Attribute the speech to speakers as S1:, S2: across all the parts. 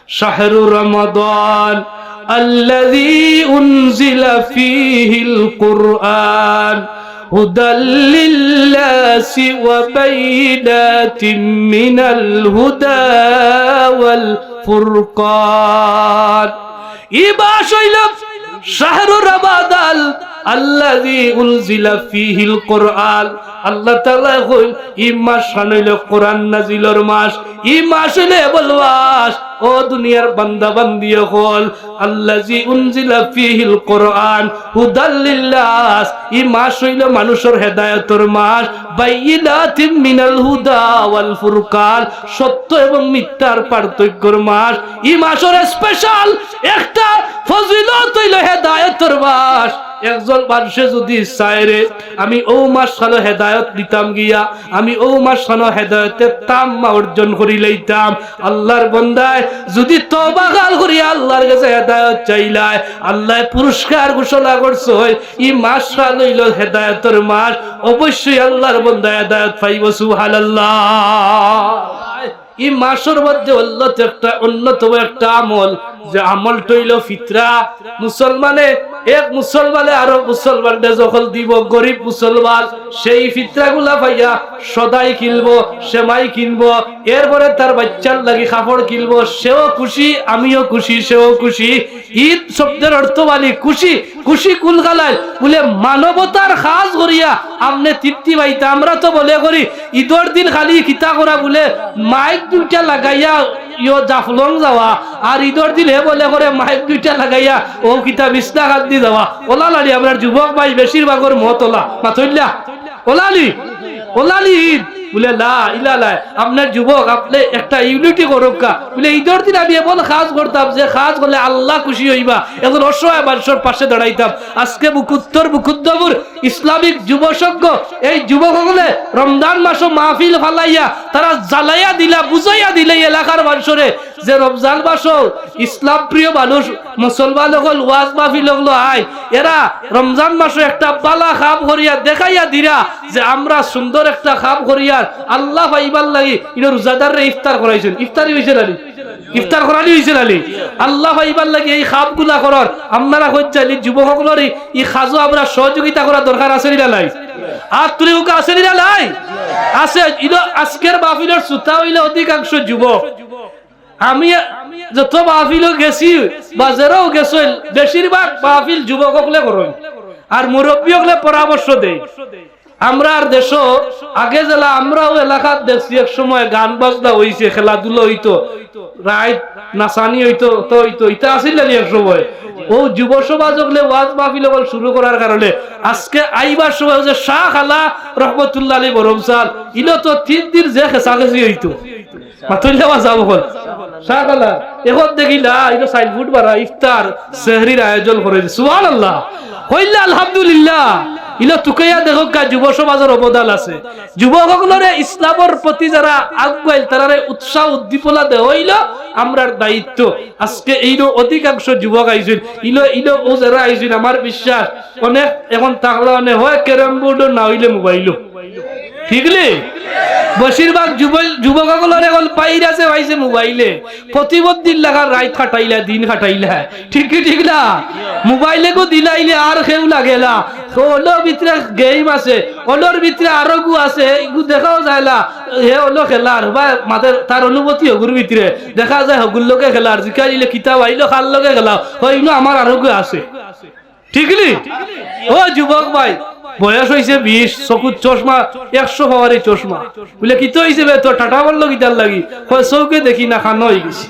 S1: শাহরু রমাদান আল্লাযী উনজিলা ফীহিল কুরআন হুদাল লিল্নাসি ওয়া বাইনাতিন মিনাল হুদা ওয়াল ফুরকান। এই মাস হইল শাহরু রমাদান আল্লাযী উনজিলা ফীহিল কুরআন। আল্লাহ তাআলা কই এই মাস হইল কোরআন নাজিলের মাস। এই মাস হইলে বলবাস ও দুনিয়ার বান্দা বান্দি হল আল্লাযী উনজিলা ফীহিল কুরআন হুদাল লিল্নাস। এই মাস হইল মানুষের হেদায়েতের মাস। বাইয়িনাতিন মিনাল হুদা ওয়াল ফুরকান, সত্য এবং মিথ্যার পার্থক্যের মাস। এই মাসের স্পেশাল একটা ফজিলত হইল হেদায়েতের মাস। একজন মানুষে যদি চাইরে আমি ও মাস খানো হেদায়ত দিতাম গিয়া, আমি ও মাস খানো হেদায়তের তাম্মা অর্জন করি লইতাম। আল্লাহর বন্দায় যদি তওবা গাল করি আল্লাহর কাছে হেদায়ত চাইলায়, আল্লাহ পুরস্কার ঘোষণা করছে এই মাস হইল হেদায়তের মাস। অবশ্যই আল্লাহর বন্দা হেদায়ত পাইব। সুবহানাল্লাহ। এই মাসের মধ্যে অন্যতম একটা আমল, যে আমলটা হইল ফিতরা। মুসলমানে এক মুসলমানে আরো মুসলমানদের যখন দিব, গরিব মুসলমান সেই ফিতরা গুলা পাইয়া সদাই কিনবো, সেমাই কিনবো, এরপরে তার বাচ্চার লাগি কাপড় কিনবো। সেও খুশি, আমিও খুশি, সেও খুশি। ঈদ শব্দের অর্থ মানে খুশি। খুশি কুল গালায় বলে মানবতার খাস করিয়া আমনে তৃপ্তি পাইতা। আমরা তো বলে করি ঈদের দিন খালি কিতা করা বলে মাইক দুইটা লাগাইয়া ইয়ো জাফলং যাওয়া, আর ঈদের দিন হে বলে করে মাইক দুইটা লাগাইয়া ও কিতা বিছনা খাত দি যাওয়া। ওলা লালি আমরা যুবক ভাই বেশিরভাগের মত ওলা মাথইলা ওলালি ওলালি ঈদ বলে না ইলালা আপনার যুবক আপনি একটা ইউনিটি করুকা বলে ঈদের দিন আমি এমন কাজ করতাম যে কাজ করলে আল্লাহ খুশি হইবা, একজন অসহায় মানুষের পাশে দাঁড়াইতাম। আজকে মুকুদ্দপুর ইসলামিক যুব সংঘ এই যুবকসকলে রমজান মাস মাহফিল ফালাইয়া তারা জ্বালাইয়া দিলা, বুঝাইয়া দিলে এলাকার মানুষরে যে রমজান মাস ইসলাম প্রিয় মানুষ মুসলমান সকল ওয়াজ মাহফিল হলো আয়, এরা রমজান মাসে একটা বালা খাপ করিয়া দেখাইয়া দিরা যে আমরা সুন্দর একটা খাপ করিয়া আল্লাহ পাইবার লাগি ইনো রোজাদাররে ইফতার করাইছেন। ইফতারি হইছে নালি, ইফতার করানি হইছে নালি। আল্লাহ পাইবার লাগি এই খাপগুলা করার আপনারা কইছালি যুবকসকলের এই খাজো আমরা সহযোগিতা করা দরকার আছে না নাই? আর তুলিউকা আছে না নাই? আছে। ইনো আজকের মাহফিলের সুতা হইলে অধিকাংশ যুবক। আমি যত মাহফিলও গেছি বাজারেও গেছি বেশিরভাগ মাহফিল যুবকসকলে করেন আর মুরব্বীসকলে পরামর্শ দেয়। আমরা আর দেশ আগে জেলা আমরাও এলাকাত দেখছি এক সময় গান বাজনা হইছে, খেলাধুলা হইতো, রাইত নাচানি হইতো, তো হইতো ইটা আসিল এক সময়। ও যুব সমাজ হলে ওয়াজ মাহফিল শুরু করার কারণে আজকে আইবার সময় যে শাহ খালা রহমতুল্লাহ আলী বরমসাল ইলো তো 3 দিন যে খেসাখেসি হইতো মাথইলেওয়া যাব হল শাহ খালা এখন দেখিলা ইলো সাইনবোর্ড বাড়া ইফতার সেহরির আয়োজন করে। সুবহানাল্লাহ কইলা আলহামদুলিল্লাহ। ইলো তুকাইয়া দেখো যুব সমাজের অবদান আছে। যুবকসকলরে ইসলামের প্রতি যারা আগুয়াইল তারারে উৎসাহ উদ্দীপনা দেওয়া হইল আমরার দায়িত্ব। আজকে এইনো অধিকাংশ যুবক আইছেন, ইলো ও যারা আইছেন আমার বিশ্বাস অনেক এখন তাহলে অনেক হয় ক্যারাম বোর্ড না হইলে মোবাইলও ঠিক নে। বেশিরভাগ যুবকসকলর এখন পাইরা যে পাইছে মোবাইলে, প্রতিবন্ধীর লাগার রাত খাটাইলা দিন খাটাইলা, ঠিক না? মোবাইলে গো দিলাইলে আর কেউ লাগে না। ওলোর ভিতরে গেম আছে, ওলোর ভিতরে আরো গু আছে, এগু দেখাও যায় না হে ওলো খেলার বা মাদের তার অনুভূতি হগুর ভিতরে দেখা যায় হগুর লোকে খেলার জিকাইলে কিতাব আইলো খাল লোকে খেলা হইলো আমার আরো গু আছে ঠিক নি? ও যুবক ভাই বয়স হয়েছে 20, চকুর চশমা 100 পাওয়ারে চশমা বলে কি তো হয়েছে তোর টাটা বললো গিটার লাগি চৌকে দেখি না খানো হয়ে গেছে।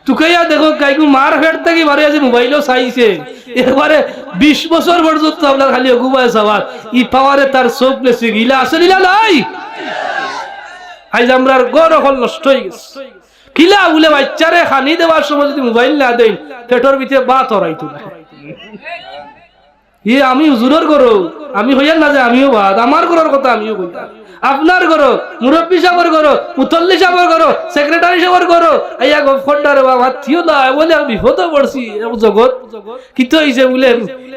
S1: তুকাইয়া দেখো গাইকু মার ফেট থেকে বাড়ি আছে মোবাইলও চাইছে এবারে 20 বছর পর্যন্ত আপনার খালি ঘুমায় যাওয়ার ই পাওয়ারে তার চোখ লেছে গিলা আছে নিলা নাই। আজ আমরা গড় হল নষ্ট হয়ে গেছে কিলা বলে বাচ্চারে খানি দেওয়ার সময় যদি মোবাইল না দেন পেটের ভিতরে বাত হরাইতো না। আমি হুজুরের করো আমি হইয়ার না যে আমিও বাদ আমার ঘরের কথা আমিও কইতাম, আপনার করো, মুরব্বী সাহেবের করো, মুতল্লি সাহেবের করো, সেক্রেটারি সাহেবের করো, আইয়া ফন্ডার বাবা থিও না বলে আমি বিপদে পড়ছি জগৎ কি তো হইছে বলে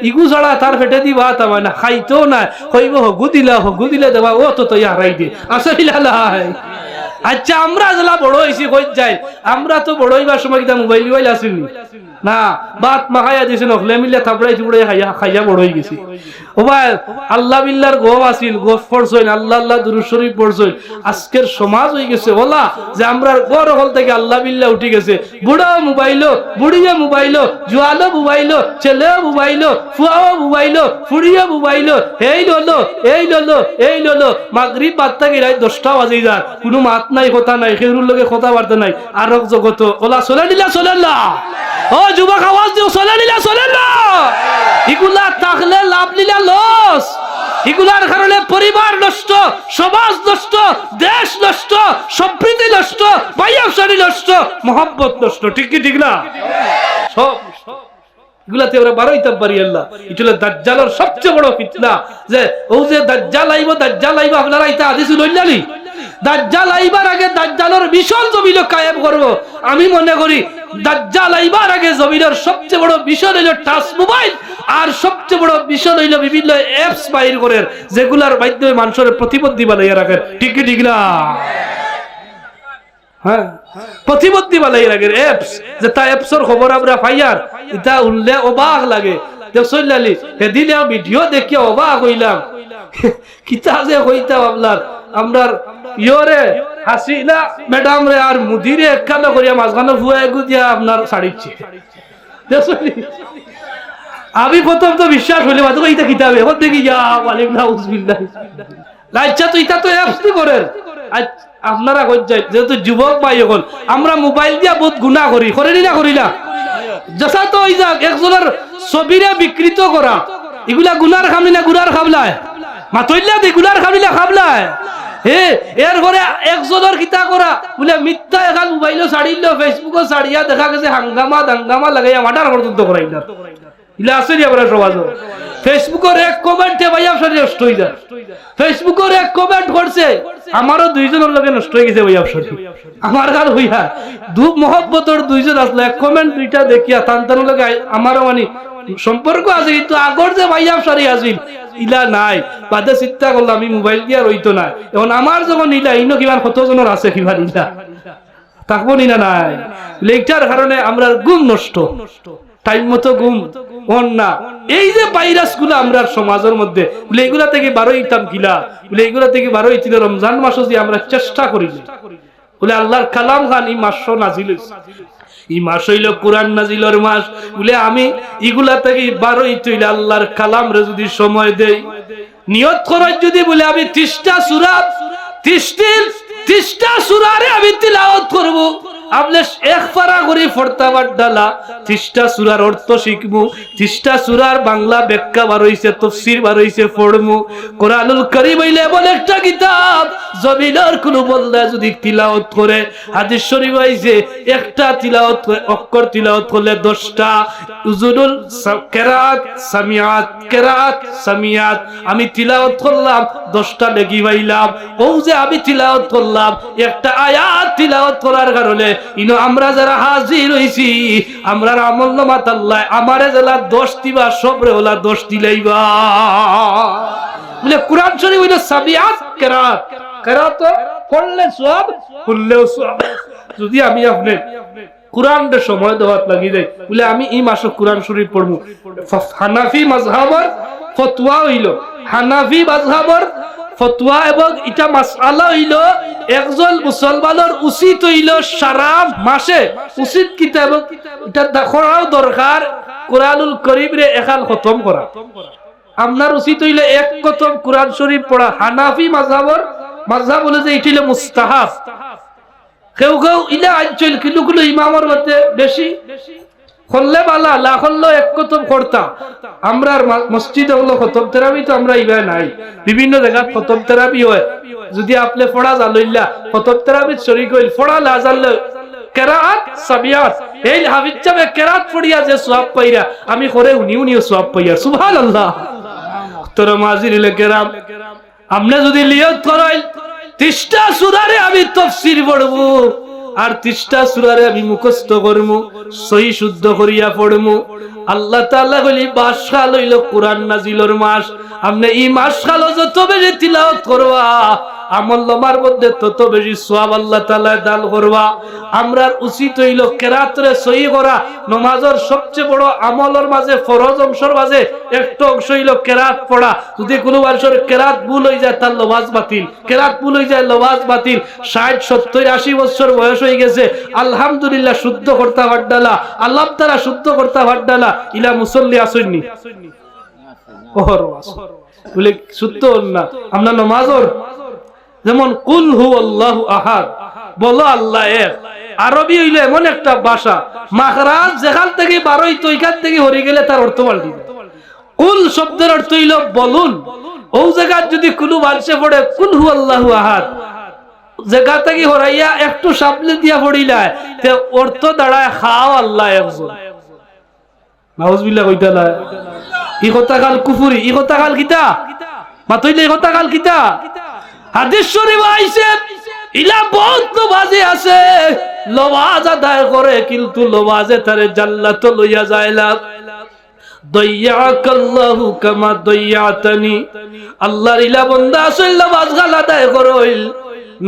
S1: ইগু ছাড়া তার পেটে দি ভাত আমার না খাইতো না কইব হগু দিলে দেবা ও তো হারাই দে আসলে আচ্ছা আমরা যারা বড় হইছি কই যাই, আমরা তো বড় হইবার সময় কিটা মোবাইল আসেনি না, বাত মাখাইয়া দিছে নখলে মিলে থাপড়াই থুপড়াই খাইয়া বড় হয়ে গেছি। ও ভাই আল্লাহ বিল্লাহর গপ আসিল, গপ পড়ছইন, আল্লাহ আল্লাহ দুরূদ শরীফ পড়ছইন। আজকের সমাজ হয়ে গেছে ওলা যে আমরা গড় হল থেকে আল্লাহ বিল্লাহ উঠে গেছে। বুড়াও মোবাইলো, বুড়িও মোবাইলো, জোয়ালো মোবাইলো, ছেলেও মোবাইলো, ফুয়াও মোবাইলো, ফুড়িও মোবাইলো, এই ললো এই ললো এই ললো। মাগরিব বাদ থেকে রাত 10টা বাজে যায়, কোনো মাত নাই কথা নাই, কেউর লগে কথা বার্তা নাই। আরব জগত ওলা চলে নিলা চলে না। ও যুবক আওয়াজ দিও, চলে নিলা চলে না। এগুলা থাকলে লাভ নিলা লস। এগুলার কারণে পরিবার নষ্ট, সমাজ নষ্ট, দেশ নষ্ট, সম্প্রীতি নষ্ট, ভাইয়াশারি নষ্ট, মহব্বত নষ্ট। ঠিক কি ঠিক না? সব এগুলাতে আমরা বারোইতে পারি। আল্লাহ এটা দাজ্জালের সবচেয়ে বড় ফিতনা, যে ও যে দাজ্জাল আইব, দাজ্জাল আইব, আপনারা এটা হাদিস লইলানি। দাজ্জাল আইবার আগে দাজ্জালের বিশাল জমিন কায়েম করব। আমি মনে করি দাজ্জাল আইবার আগে জমিনের সবচেয়ে বড় বিষয় হইল টাচ মোবাইল, আর সবচেয়ে বড় বিষয় হইল বিভিন্ন অ্যাপস বাইর করে, যেগুলার মাধ্যমে মানুষের প্রতিবন্ধী বানাইয়া রাখে। ঠিক কি ঠিক না? হ্যাঁ, প্রতিবন্ধী বানাইয়া রাখে অ্যাপস, যে তা অ্যাপসের খবর আমরা পাইয়ার এটা উল্লে অবাক লাগে। দেখছইলালি সেদিন ভিডিও দেখিয়া অবাক হইলাম, কিতা যে হইতাম আপনার আমরার ইয়রে হাসিনা ম্যাডাম রে আর মুদিরে একখানা করিয়া মাঝখানে ফুয়াই গুদিয়া আপনার ছাড়িচ্ছে। আমি প্রথম তো বিশ্বাস হইলে মাত্র এইটা কিতাবে এখন দেখি যা ওয়ালিম নাউজুবিল্লাহ। আচ্ছা তো এটা তো অ্যাপস দি করেন। আপনারা কই যায় যেহেতু যুবক ভাই হল, আমরা মোবাইল দিয়া বহুত গুনাহ করি, করেনি না করি না? যথা তো ওই যাক একজনের ছবিরে বিকৃত করা, এগুলা গুনার খামলি না গুনার খাবলায়? মাতইল্লা দি গুনার খামলি না খাবলায়? হে এর ঘরে একজনের কিতা করা বলে মিথ্যা এখন মোবাইলও ছাড়িল, ফেসবুকও ছাড়িয়া দেখা গেছে হাঙ্গামা দাঙ্গামা লাগাইয়া মার্ডার পর্যন্ত করাইল। ইলা আসেনি আমরা সমাজ। ফেসবুকের এক কমেন্টে ভাইয়া সরি নষ্ট হয়ে যায়। ফেসবুকের এক কমেন্ট করছে, আমারও দুইজনের লগে নষ্ট হয়ে গেছে ভাইয়া সরি। আমার গাল হইয়া ধূপ মহব্বতর দুইজন আসলো, এক কমেন্ট দুইটা দেখিয়া তান্তার লগে আমারও মানে সম্পর্ক আছে, কিন্তু আগর যে ভাইয়া সরি আসিল ইলা নাই। বাদে চিন্তা করলাম আমি মোবাইল দিয়া রইতো না। এখন আমার যখন ইলা ইনো কিমান কতজনের আছে কিমান ইলা থাকবো নি না নাই। লেকচার কারণে আমরা গুম নষ্ট, টাইম মতো ঘুম হন না। এই যে ভাইরাস গুলো আমরা সমাজের মধ্যে বলে এগুলা থেকে বারো ইতাম কিলা, বলে এগুলা থেকে বারো ইতিল রমজান মাস যে আমরা চেষ্টা করি বলে আল্লাহর কালাম খান এই মাস নাজিল হইছে, এই মাস হইল কোরআন নাজিলের মাস। বলে আমি এগুলা থেকে বারো ইতিল আল্লাহর কালাম রে যদি সময় দেই, নিয়ত খরচ যদি বলে আমি 30টা সূরা 30টা সূরারে আমি তিলাওয়াত করব। আপনি এক পারা করে ফরতা বাড্ডালা 30টা সূরার অর্থ শিখমু, 30টা সূরার বাংলা ব্যাখ্যা বার হইছে, তাফসীর বার হইছে, পড়মু। কোরআনুল কারীম হইলে এমন একটা কিতাব জমিনের কোন বন্দা যদি তিলাওয়াত করে, হাদিস শরীফ হইছে একটা তিলাওয়াত অক্ষর তিলাওয়াত করলে 10টা উজুরুল কিরাত সামিয়াত, কিরাত সামিয়াত। আমি তিলাওয়াত করলাম 10টা নেকি পাইলাম। ও যে আমি তিলাওয়াত করলাম একটা আয়াত তিলাওয়াত করার কারণে ইনো আমরা যারা হাজির হইছি, আমরা আমল নামাত আল্লাহ আমারে যারা 10 দিবা সবরে ওলা 10 দিলাইবা। বলে কোরআন শরীফ হইলো সাবিয়াত কিরাত, কিরাত পড়লে সওয়াব, পড়লেও সওয়াব। যদি আমি আপনি কোরআনের সময় দেওয়াত লাগি যায় বলে আমি এই মাসে কোরআন শরীফ পড়মু। হানাফি মাযহাবের ফতোয়া হইলো, হানাফি মাযহাবের ফতোয়া এবং এটা মাসআলা হইলো একজন মুসলমানের উচিত হইলো সারা মাসে উচিত কিতাব এটা দেখাও দরকার কোরআনুল কারীম রে এখান খতম করা। আপনার উচিত হইলো এক খতম কোরআন শরীফ পড়া। হানাফি মাযহাবের মাযহাব বলে যে এটা হলো মুস্তাহাব। কেউ কেউ ইলা আঞ্চল কিন্তু কোনো ইমামের মধ্যে বেশি করলে বালা লা করলো এক খতম করতা। আমরা মসজিদে হলো খতম তেরাবি তো আমরা ইবা নাই, বিভিন্ন জায়গায় খতম তেরাবি হয়। যদি আপনি পড়া জানইলা খতম তেরাবিত শরীক হইল, পড়া লা জানলে কিরাত সাবিয়াত, এই হাফিজ সাহেব কিরাত পড়িয়া যে সওয়াব পাইরা আমি করে উনিও সওয়াব পাইয়া। সুবহানাল্লাহ। তোর মাজিরিল কিরাম আপনি যদি নিয়ত করেন 30টা সূরারে আমি তাফসীর পড়বো আর 30টা সূরারে আমি মুখস্থ করমু, সহি শুদ্ধ করিয়া পড়মু। আল্লাহ তাআলা বলি মাসখাল হইল কোরআন নাজিলের মাস। আপনি এই মাসখাল যত বেশি তিলাওয়াত করবা আমল নামার মধ্যে তত বেশি সওয়াব আল্লাহ তাআলা দান করবা। আমরার উচিত হইল কেরাতরে সহি করা। নামাজের সবচেয়ে বড় আমলের মাঝে ফরজ অংশের মাঝে একটা অংশ হইল কেরাত পড়া। যদি কোনো মানুষের কেরাত ভুল হয়ে যায় তার নামাজ বাতিল, কেরাত ভুল হয়ে যায় নামাজ বাতিল। 60 70 80 বছর বয়স হয়ে গেছে, আলহামদুলিল্লাহ শুদ্ধ করতে পারডালা, আল্লাহ তাআলা শুদ্ধ করতে পারডালা, ইলা মুসল্লি আসেননি বলে শুদ্ধ না। আমরা নামাজর যেমন কুল হু আল্লাহু আহাদ, বলো আল্লাহ এক। আরবি হইলো এমন একটা ভাষা, মাখরাজ যেখান থেকে বারোই তো ওইখান থেকে হরে গেলে তার অর্থ পাল্টি যায়। কুল শব্দের অর্থ হইলো বলুন। ও জায়গা যদি কোনো মানুষে পড়ে কুল হু আল্লাহু আহাদ, জায়গা থেকে হরাইয়া একটু সামনে দিয়া পড়িলায়, তে অর্থ দাঁড়ায় খাও আল্লাহ একজন। নাউজুবিল্লাহ কইতা না, ই কথা কাল কুফরি, ই কথা কাল কিতা মাতইলে, ই কথা কাল কিতা। হাদিস শরীফ আইছে ইলা বহুত নমাজি আছে নামাজ আদায় করে কিন্তু নামাজে তারে জান্নাত লইয়া যায়লা। দয়াকাল্লাহু কামা দয়াতানি, আল্লাহর ইলা বান্দা আসল নামাজ গাল আদায় করইল,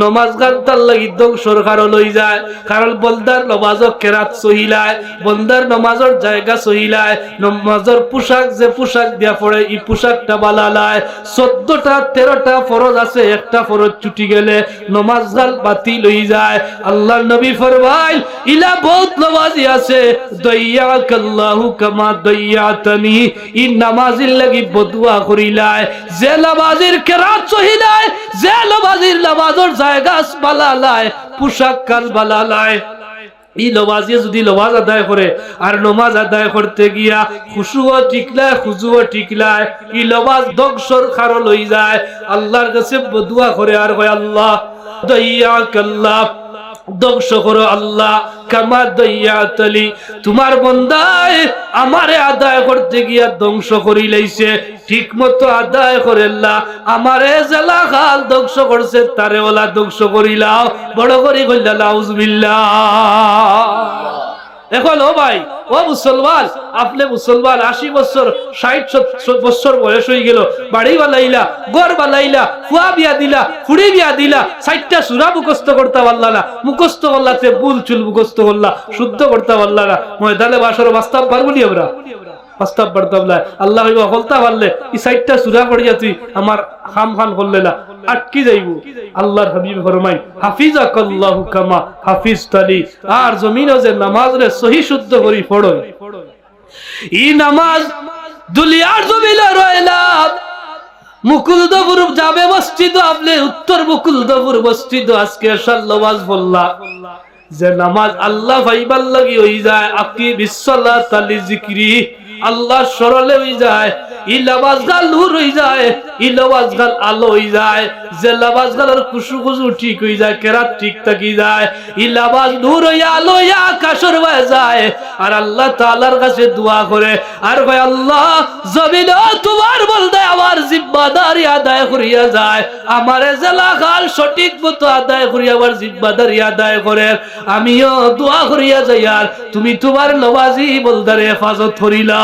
S1: নমাজ গান তার লাগি ধ্বংসর কারণ হয়ে যায়। কারণ বন্দার নমাজর কেরাত সহিলায়, বন্দার নমাজর জায়গা সহিলায়, নমাজর পোশাক যে পোশাক দিয়া পড়ে এই পোশাকটা বালালায়। 14টা 13টা ফরজ আছে, একটা ফরজ ছুটি গেলে নমাজ গান বাতিল হয়ে যায়। আল্লাহর নবী ফরমাইল ইলা বহুত নমাজি আছে দয়াকাল্লাহু কামা দয়াতানি, ই নামাজির লাগি বদুয়া করিলায়। যে নামাজির কেরাত সহিলায়, যে নামাজির নামাজর জায়গা বালালায়, পোশাক কাল বালালায়, এই নমাজে যদি নমাজ আদায় করে আর নমাজ আদায় করতে গিয়া খুশুও টিকলায় খুজুও টিকলায়, এই নমাজ ধ্বংসর কারণ হয়ে যায়। আল্লাহর কাছে বদুয়া করে আর কয় আল্লাহ দয়াকাল্লাহ, ধ্বংস করো আল্লাহ কামা দয়াতালি, তোমার বান্দায় আমারে আদায় করতে গিয়া ধ্বংস করি লাইছে, ঠিক মতো আদায় করেল্লা, আমারে জেলা খাল ধ্বংস করছে তারে ওলা ধ্বংস করিলাও। বড় করি কইলা নাউজুবিল্লাহ। এখন ও ভাই, ও মুসলমান, আপনি মুসলমান 80 বছর 60 বছর বয়স হয়ে গেল, বাড়ি বানাইলা, ঘর বানাইলা, ফুয়া বিয়া দিলা, ফুড়ি বিয়া দিলা, 60টা সূরা মুখস্থ করতে পারলা না, মুখস্থ করলাতে বুল চুল মুখস্থ করলা, শুদ্ধ করতে পারলা না, ময়দানে বাসর বাস্তব পারবনি আমরা বাস্তব পারতাম না। আল্লাহ কইবা হলতা পারলে এই 60টা সূরা পড়িয়া তুই আমার খাম খান করলে না, আটকি যাইব। আল্লাহর হাবিব ফরমায় হাফিজাকাল্লাহু কামা হাফিজতানি, আর জমিনও যে নামাজ রে সহি শুদ্ধ করি পড়ো, এই নামাজ দুনিয়ার জমিনে রয়লা। মুকুলদপুর যাবে মসজিদ, আপনি উত্তর মুকুলদপুর মসজিদ আজকে এশার নামাজ পড়লা, যে নামাজ আল্লাহ ভাইবার লাগি হয়ে যায়, আপনি বিশ্বলাত আলি জিকিরি আল্লাহ সরলে হয়ে যায়, ই নামাজ গাল নূর হয়ে যায়, ই নামাজ গাল আলো হয়ে যায়, যে নামাজ গালের খুশু খুশু ঠিক হয়ে যায়, কেরাত ঠিক থাকি যায়, ই নামাজ নূর হইয়া আলো হইয়া আকাশের হয়ে যায়। আর আল্লাহ তাআলার কাছে দোয়া করে আর কয় আল্লাহ জমিনে তোমার বলতে আমার জিম্মাদারি আদায় করিয়া যায়, আমারে জেলা খাল সঠিক মতো আদায় করিয়া আমার জিম্মাদারি আদায় করে, আমিও দোয়া করিয়া যাই আর তুমি তোমার নওয়াজি বলদারে হেফাজত করিলা।